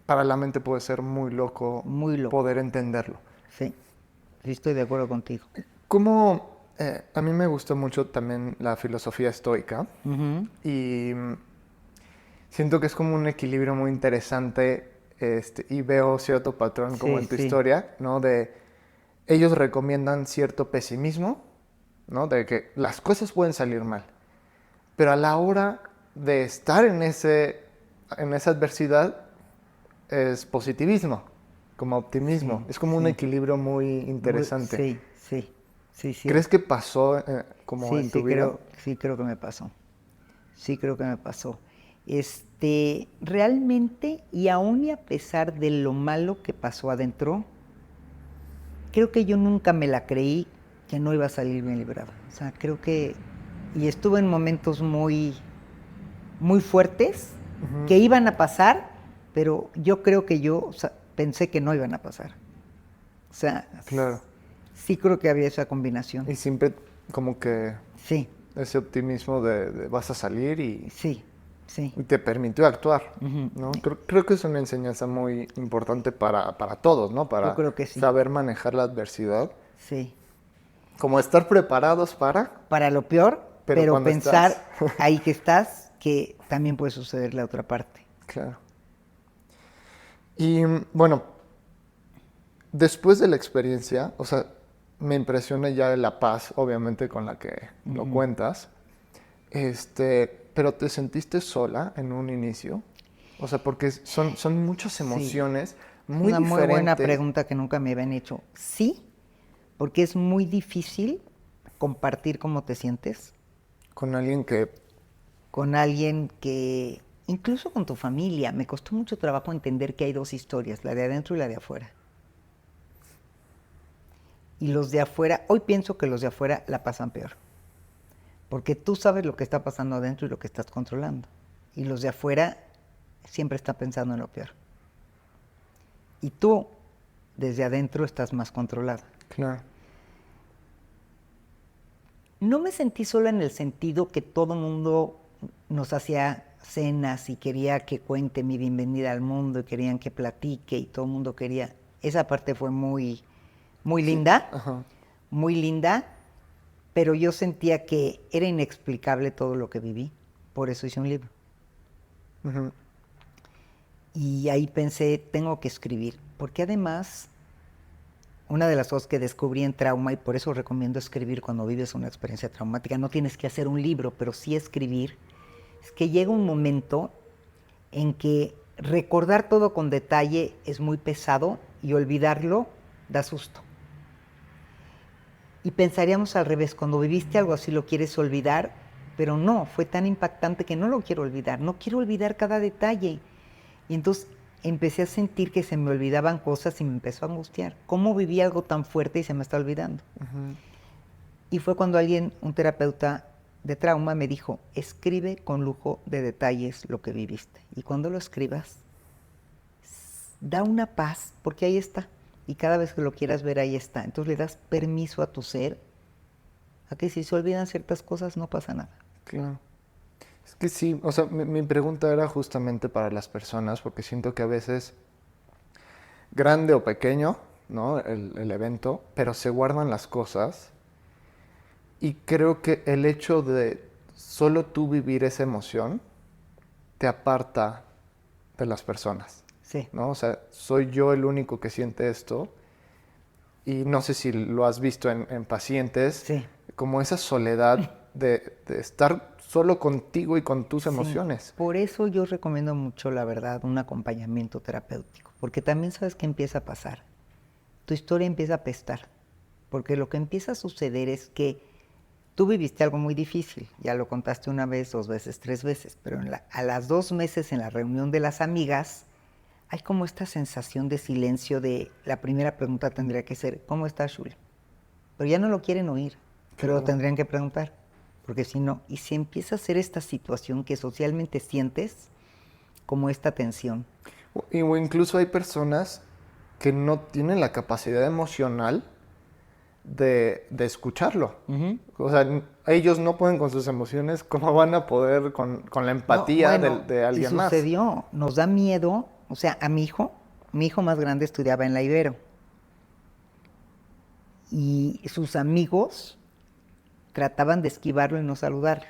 para la mente puede ser muy loco poder entenderlo. Sí, estoy de acuerdo contigo. Como a mí me gustó mucho también la filosofía estoica y siento que es como un equilibrio muy interesante y veo cierto patrón como en tu historia, ¿no? De ellos recomiendan cierto pesimismo, ¿no? De que las cosas pueden salir mal, pero a la hora de estar en esa adversidad es positivismo, como optimismo. Es como un equilibrio muy interesante. Sí. ¿Crees que pasó como en tu vida? Sí, creo que me pasó. Sí, creo que me pasó. Realmente, y aún y a pesar de lo malo que pasó adentro, creo que yo nunca me la creí que no iba a salir bien librado. O sea, creo que... Y estuve en momentos muy, muy fuertes que iban a pasar, pero yo creo que pensé que no iban a pasar. O sea, claro. Sí creo que había esa combinación. Y siempre como que... Sí. Ese optimismo de vas a salir y... Sí. Y te permitió actuar, ¿no? Creo que es una enseñanza muy importante para todos, ¿no? Para yo creo que sí. Saber manejar la adversidad. Sí. Como estar preparados para... Para lo peor, pero pensar estás... ahí que estás, que también puede suceder la otra parte. Claro. Y bueno, después de la experiencia, o sea, me impresiona ya la paz, obviamente, con la que lo cuentas. Pero ¿te sentiste sola en un inicio? O sea, porque son muchas emociones muy diferentes. Una muy buena pregunta que nunca me habían hecho. Sí, porque es muy difícil compartir cómo te sientes. Con alguien que... Incluso con tu familia. Me costó mucho trabajo entender que hay dos historias, la de adentro y la de afuera. Y los de afuera, hoy pienso que los de afuera la pasan peor. Porque tú sabes lo que está pasando adentro y lo que estás controlando. Y los de afuera siempre están pensando en lo peor. Y tú, desde adentro, estás más controlada. Claro. No me sentí sola en el sentido que todo el mundo nos hacía cenas y quería que cuente mi bienvenida al mundo y querían que platique y todo el mundo quería... Esa parte fue muy linda, muy linda. Pero yo sentía que era inexplicable todo lo que viví, por eso hice un libro. Y ahí pensé, tengo que escribir, porque además, una de las cosas que descubrí en trauma, y por eso recomiendo escribir cuando vives una experiencia traumática, no tienes que hacer un libro, pero sí escribir, es que llega un momento en que recordar todo con detalle es muy pesado y olvidarlo da susto. Y pensaríamos al revés, cuando viviste algo así lo quieres olvidar, pero no, fue tan impactante que no lo quiero olvidar, no quiero olvidar cada detalle. Y entonces empecé a sentir que se me olvidaban cosas y me empezó a angustiar. ¿Cómo viví algo tan fuerte y se me está olvidando? Ujú. Y fue cuando alguien, un terapeuta de trauma, me dijo, escribe con lujo de detalles lo que viviste. Y cuando lo escribas, da una paz, porque ahí está. Y cada vez que lo quieras ver, ahí está. Entonces le das permiso a tu ser a que si se olvidan ciertas cosas no pasa nada. Claro. Es que sí, o sea, mi pregunta era justamente para las personas, porque siento que a veces, grande o pequeño, ¿no? El evento, pero se guardan las cosas. Y creo que el hecho de solo tú vivir esa emoción te aparta de las personas, Sí, ¿no? O sea, soy yo el único que siente esto. Y no sé si lo has visto en pacientes, sí, como esa soledad de estar solo contigo y con tus sí. emociones. Por eso yo recomiendo mucho, la verdad, un acompañamiento terapéutico, porque también sabes qué empieza a pasar. Tu historia empieza a apestar, porque lo que empieza a suceder es que tú viviste algo muy difícil, ya lo contaste una vez, 2 veces, 3 veces, pero a las 2 meses en la reunión de las amigas, hay como esta sensación de silencio de la primera pregunta tendría que ser, ¿cómo estás, Shuli? Pero ya no lo quieren oír, pero lo Claro. tendrían que preguntar, porque si no, y se empieza a hacer esta situación que socialmente sientes como esta tensión. O incluso hay personas que no tienen la capacidad emocional de escucharlo. Ujú. O sea, ellos no pueden con sus emociones, ¿cómo van a poder con la No, empatía bueno, de y alguien más? sucedió, nos da miedo, o sea, a mi hijo más grande estudiaba en la Ibero y sus amigos trataban de esquivarlo y no saludarlo.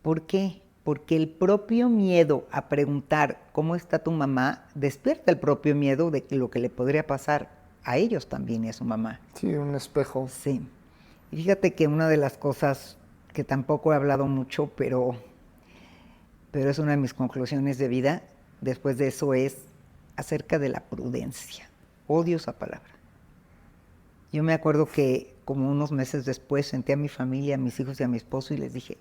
¿Por qué? Porque el propio miedo a preguntar cómo está tu mamá despierta el propio miedo de lo que le podría pasar a ellos también y a su mamá. Sí, un espejo. Sí. Y fíjate que una de las cosas que tampoco he hablado mucho, pero es una de mis conclusiones de vida, después de eso es acerca de la prudencia. Odio esa palabra. Yo me acuerdo que como unos meses después senté a mi familia, a mis hijos y a mi esposo y les dije,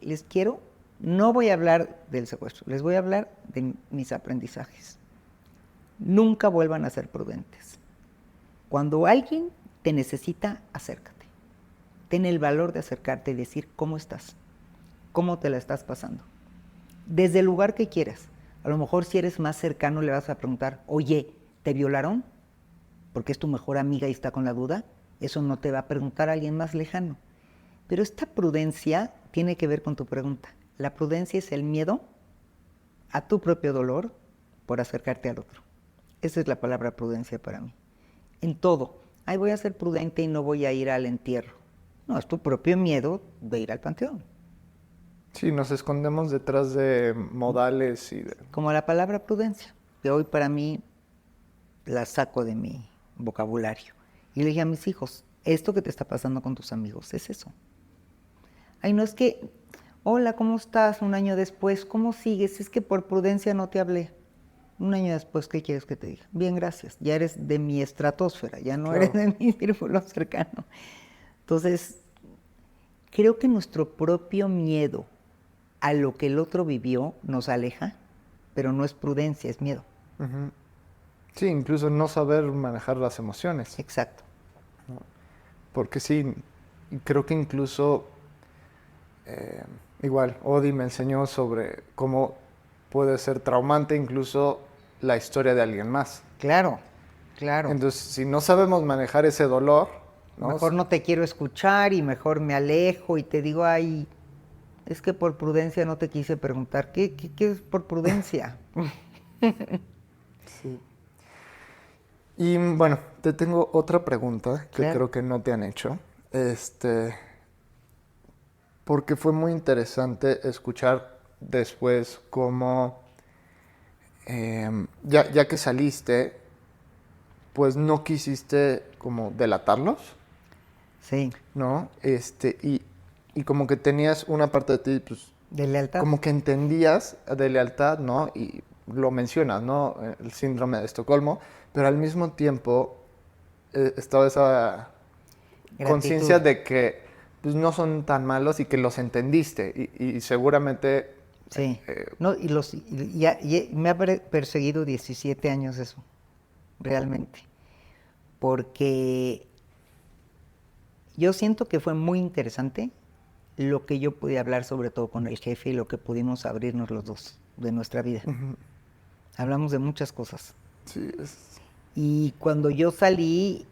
no voy a hablar del secuestro, les voy a hablar de mis aprendizajes. Nunca vuelvan a ser prudentes. Cuando alguien te necesita, acércate. Ten el valor de acercarte y decir cómo estás, cómo te la estás pasando. Desde el lugar que quieras. A lo mejor si eres más cercano le vas a preguntar, oye, ¿te violaron? Porque es tu mejor amiga y está con la duda. Eso no te va a preguntar a alguien más lejano. Pero esta prudencia tiene que ver con tu pregunta. La prudencia es el miedo a tu propio dolor por acercarte al otro. Esa es la palabra prudencia para mí. En todo. Ay, voy a ser prudente y no voy a ir al entierro. No, es tu propio miedo de ir al panteón. Sí, nos escondemos detrás de modales y de... Como la palabra prudencia, que hoy para mí la saco de mi vocabulario. Y le dije a mis hijos, esto que te está pasando con tus amigos es eso. Ay, no es que, hola, ¿cómo estás? Un año después, ¿cómo sigues? Es que por prudencia no te hablé. Un año después, ¿qué quieres que te diga? Bien, gracias. Ya eres de mi estratosfera, ya no eres Claro. de mi círculo cercano. Entonces, creo que nuestro propio miedo a lo que el otro vivió nos aleja, pero no es prudencia, es miedo. Ujú. Sí, incluso no saber manejar las emociones. Exacto. Porque sí, creo que incluso, igual, Odi me enseñó sobre cómo puede ser traumante incluso la historia de alguien más. Claro, claro. Entonces, si no sabemos manejar ese dolor, ¿no? Mejor no te quiero escuchar y mejor me alejo y te digo, ay, es que por prudencia no te quise preguntar. ¿Qué es por prudencia? Sí. Y bueno, te tengo otra pregunta que Claro. creo que no te han hecho. Porque fue muy interesante escuchar después cómo, ya que saliste, pues no quisiste como delatarlos, Sí, ¿no? Y como que tenías una parte de ti, pues, de lealtad. como que entendías de lealtad, ¿no? Y lo mencionas, ¿no? El síndrome de Estocolmo, pero al mismo tiempo estaba esa conciencia de que pues, no son tan malos y que los entendiste y seguramente... Sí. No, me ha perseguido 17 años eso, realmente. Porque yo siento que fue muy interesante lo que yo pude hablar, sobre todo con el jefe, y lo que pudimos abrirnos los dos de nuestra vida. Uh-huh. Hablamos de muchas cosas. Sí, Y cuando yo salí,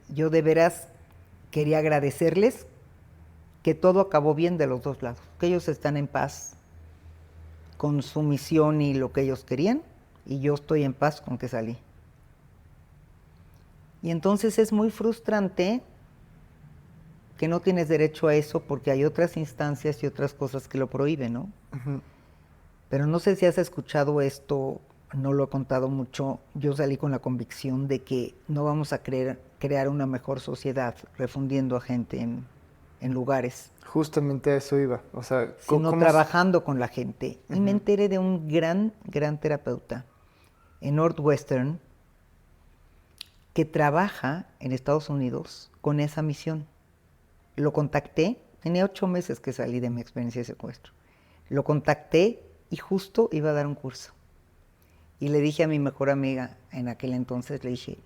yo de veras quería agradecerles que todo acabó bien de los dos lados, que ellos están en paz con su misión y lo que ellos querían, y yo estoy en paz con que salí. Y entonces es muy frustrante que no tienes derecho a eso porque hay otras instancias y otras cosas que lo prohíben, ¿no? uh-huh. Pero no sé si has escuchado esto, no lo he contado mucho. Yo salí con la convicción de que no vamos a crear una mejor sociedad refundiendo a gente en lugares, Justamente a eso iba. O sea, sino trabajando con la gente. Uh-huh. Y me enteré de un gran terapeuta en Northwestern que trabaja en Estados Unidos con esa misión. Lo contacté, tenía 8 meses que salí de mi experiencia de secuestro. Lo contacté y justo iba a dar un curso. Y le dije a mi mejor amiga en aquel entonces, le dije,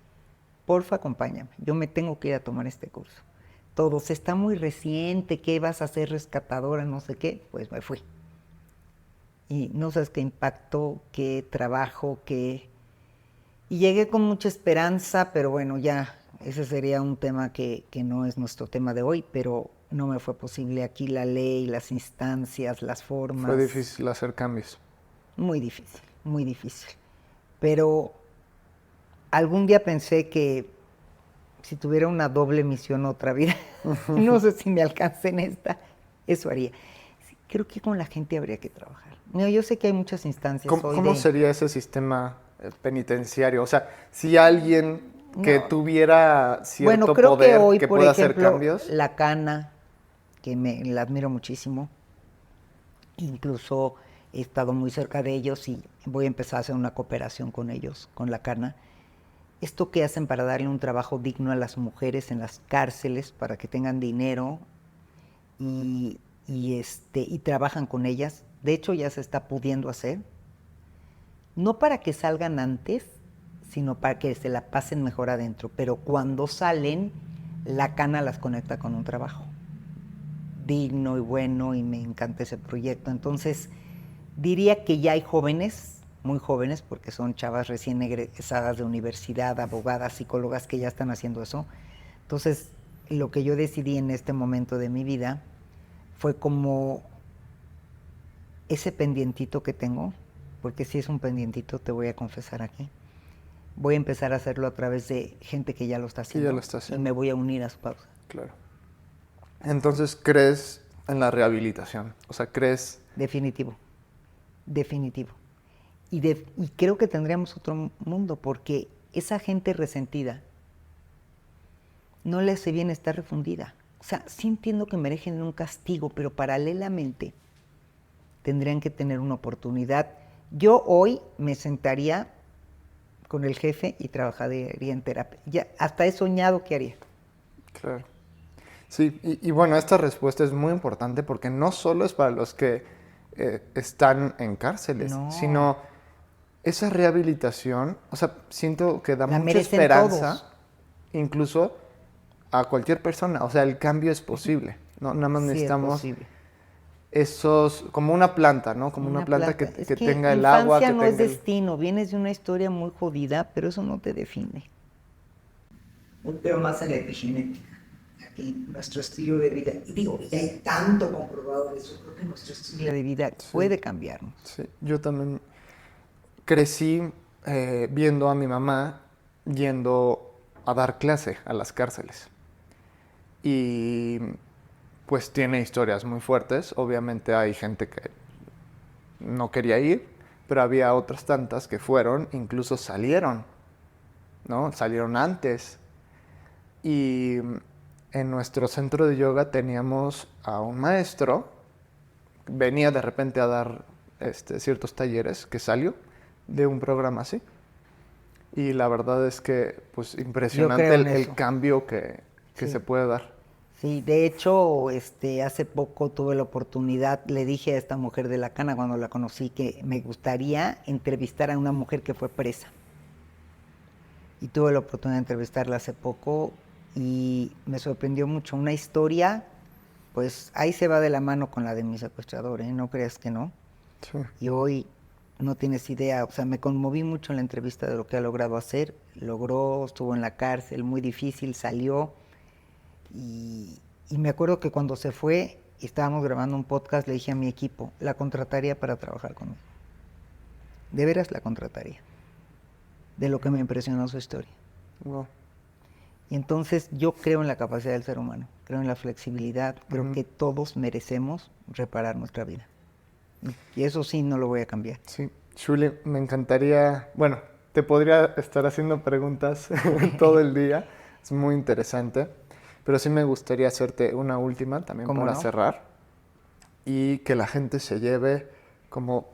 porfa, acompáñame, yo me tengo que ir a tomar este curso. Todos, está muy reciente, ¿qué vas a ser rescatadora? No sé qué, pues me fui. Y no sabes qué impacto, qué trabajo, qué... Y llegué con mucha esperanza, pero bueno, ya ese sería un tema que no es nuestro tema de hoy, pero no me fue posible aquí la ley, las instancias, las formas. Fue difícil hacer cambios. Muy difícil, muy difícil. Pero algún día pensé que si tuviera una doble misión otra vida, no sé si me alcancé en esta, eso haría. Sí, creo que con la gente habría que trabajar. No, yo sé que hay muchas instancias. ¿Cómo sería ese sistema penitenciario? O sea, si alguien que tuviera cierto creo poder que hoy, que por pueda ejemplo, hacer cambios. La Cana, que la admiro muchísimo, incluso he estado muy cerca de ellos y voy a empezar a hacer una cooperación con ellos, con La Cana. Esto que hacen para darle un trabajo digno a las mujeres en las cárceles, para que tengan dinero y trabajan con ellas. De hecho, ya se está pudiendo hacer. No para que salgan antes, sino para que se la pasen mejor adentro. Pero cuando salen, La Cana las conecta con un trabajo digno y bueno, y me encanta ese proyecto. Entonces, diría que ya hay jóvenes, muy jóvenes, porque son chavas recién egresadas de universidad, abogadas, psicólogas que ya están haciendo eso. Entonces, lo que yo decidí en este momento de mi vida fue como ese pendientito que tengo, porque si es un pendientito, te voy a confesar aquí. Voy a empezar a hacerlo a través de gente que ya lo está haciendo. Ya lo está haciendo. Y me voy a unir a su causa. Claro. Entonces, ¿crees en la rehabilitación? O sea, ¿crees...? Definitivo. Y creo que tendríamos otro mundo, porque esa gente resentida no le hace bien estar refundida. O sea, sí entiendo que merecen un castigo, pero paralelamente tendrían que tener una oportunidad. Yo hoy me sentaría con el jefe y trabajaría en terapia. Ya, hasta he soñado que haría. Claro. Sí, y bueno, esta respuesta es muy importante porque no solo es para los que están en cárceles, sino esa rehabilitación, o sea, siento que da mucha esperanza, todos. Incluso a cualquier persona. O sea, el cambio es posible, ¿no? Nada más necesitamos esos, como una planta, ¿no? Como una planta que tenga el agua. La infancia no es destino, vienes de una historia muy jodida, pero eso no te define. Pero más en la epigenética. Aquí, nuestro estilo de vida, y digo, ya hay tanto comprobado eso, creo que nuestro estilo de vida puede cambiarnos. Sí, yo también crecí viendo a mi mamá yendo a dar clase a las cárceles. Y pues tiene historias muy fuertes. Obviamente hay gente que no quería ir, pero había otras tantas que fueron, incluso salieron, ¿no? Salieron antes. Y en nuestro centro de yoga teníamos a un maestro, venía de repente a dar ciertos talleres, que salió de un programa así. Y la verdad es que, pues, impresionante el cambio que que Sí. se puede dar. Sí, de hecho, hace poco tuve la oportunidad, le dije a esta mujer de la Cana cuando la conocí que me gustaría entrevistar a una mujer que fue presa. Y tuve la oportunidad de entrevistarla hace poco y me sorprendió mucho. Una historia, pues ahí se va de la mano con la de mi secuestrador, ¿eh? No creas que no. Sí. Y hoy no tienes idea, o sea, me conmoví mucho en la entrevista de lo que ha logrado hacer. Logró, estuvo en la cárcel, muy difícil, salió. Y me acuerdo que cuando se fue y estábamos grabando un podcast, le dije a mi equipo, la contrataría para trabajar conmigo. De veras la contrataría. De lo que me impresionó su historia. Wow. Y entonces yo creo en la capacidad del ser humano, creo en la flexibilidad, creo que todos merecemos reparar nuestra vida. Y eso sí no lo voy a cambiar. Sí, Shuli, me encantaría, bueno, te podría estar haciendo preguntas todo el día, es muy interesante, pero sí me gustaría hacerte una última también ¿Cómo para no? cerrar y que la gente se lleve como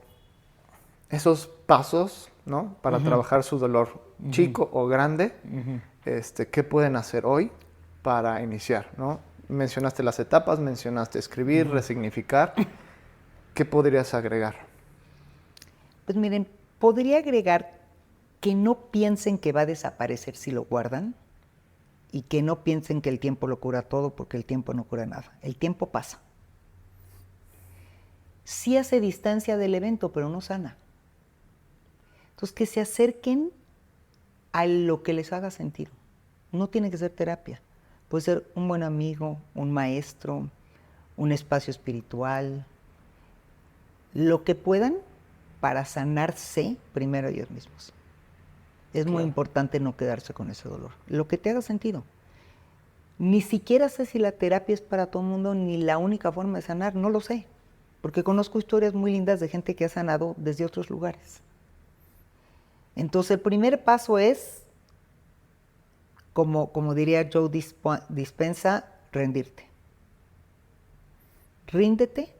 esos pasos, ¿no? Para trabajar su dolor, chico o grande, ¿qué pueden hacer hoy para iniciar, ¿no? Mencionaste las etapas, mencionaste escribir, resignificar, ¿qué podrías agregar? Pues miren, podría agregar que no piensen que va a desaparecer si lo guardan y que no piensen que el tiempo lo cura todo, porque el tiempo no cura nada. El tiempo pasa. Sí hace distancia del evento, pero no sana. Entonces, que se acerquen a lo que les haga sentido. No tiene que ser terapia. Puede ser un buen amigo, un maestro, un espacio espiritual, lo que puedan para sanarse primero ellos mismos. Es muy importante no quedarse con ese dolor. Lo que te haga sentido. Ni siquiera sé si la terapia es para todo el mundo, ni la única forma de sanar, no lo sé. Porque conozco historias muy lindas de gente que ha sanado desde otros lugares. Entonces el primer paso es, como diría Joe Dispenza, rendirte. Ríndete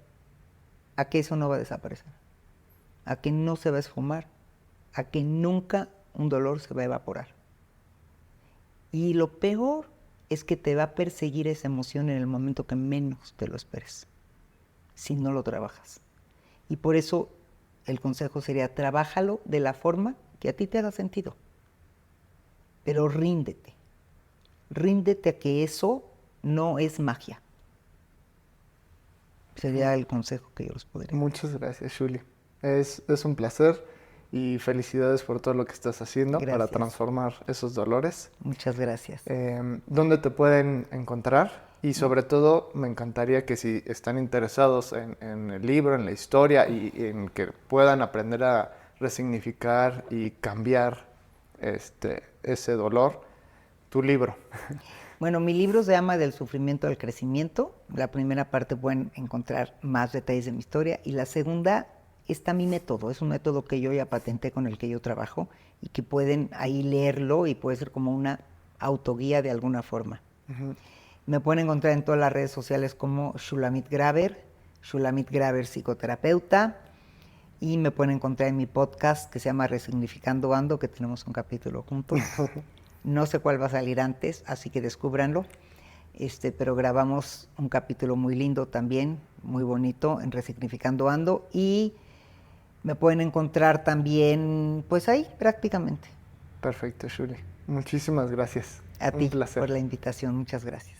a que eso no va a desaparecer, a que no se va a esfumar, a que nunca un dolor se va a evaporar. Y lo peor es que te va a perseguir esa emoción en el momento que menos te lo esperes, si no lo trabajas. Y por eso el consejo sería, trabájalo de la forma que a ti te haga sentido. Pero ríndete. Ríndete a que eso no es magia. Sería el consejo que yo les podría dar. Muchas gracias, Shuli. Es un placer y felicidades por todo lo que estás haciendo para Gracias. transformar esos dolores. Muchas gracias. ¿Dónde te pueden encontrar? Y sobre todo, me encantaría que si están interesados en el libro, en la historia y en que puedan aprender a resignificar y cambiar ese dolor, tu libro. Bueno, mi libro se llama Del sufrimiento al crecimiento. La primera parte pueden encontrar más detalles de mi historia y la segunda está mi método. Es un método que yo ya patenté, con el que yo trabajo y que pueden ahí leerlo y puede ser como una autoguía de alguna forma. Me pueden encontrar en todas las redes sociales como Shulamit Graver psicoterapeuta, y me pueden encontrar en mi podcast que se llama Resignificando Ando, que tenemos un capítulo juntos. No sé cuál va a salir antes, así que descúbranlo. Pero grabamos un capítulo muy lindo también, muy bonito, en Resignificando Ando. Y me pueden encontrar también, pues ahí, prácticamente. Perfecto, Shuli. Muchísimas gracias. A ti Un placer. por la invitación. Muchas gracias.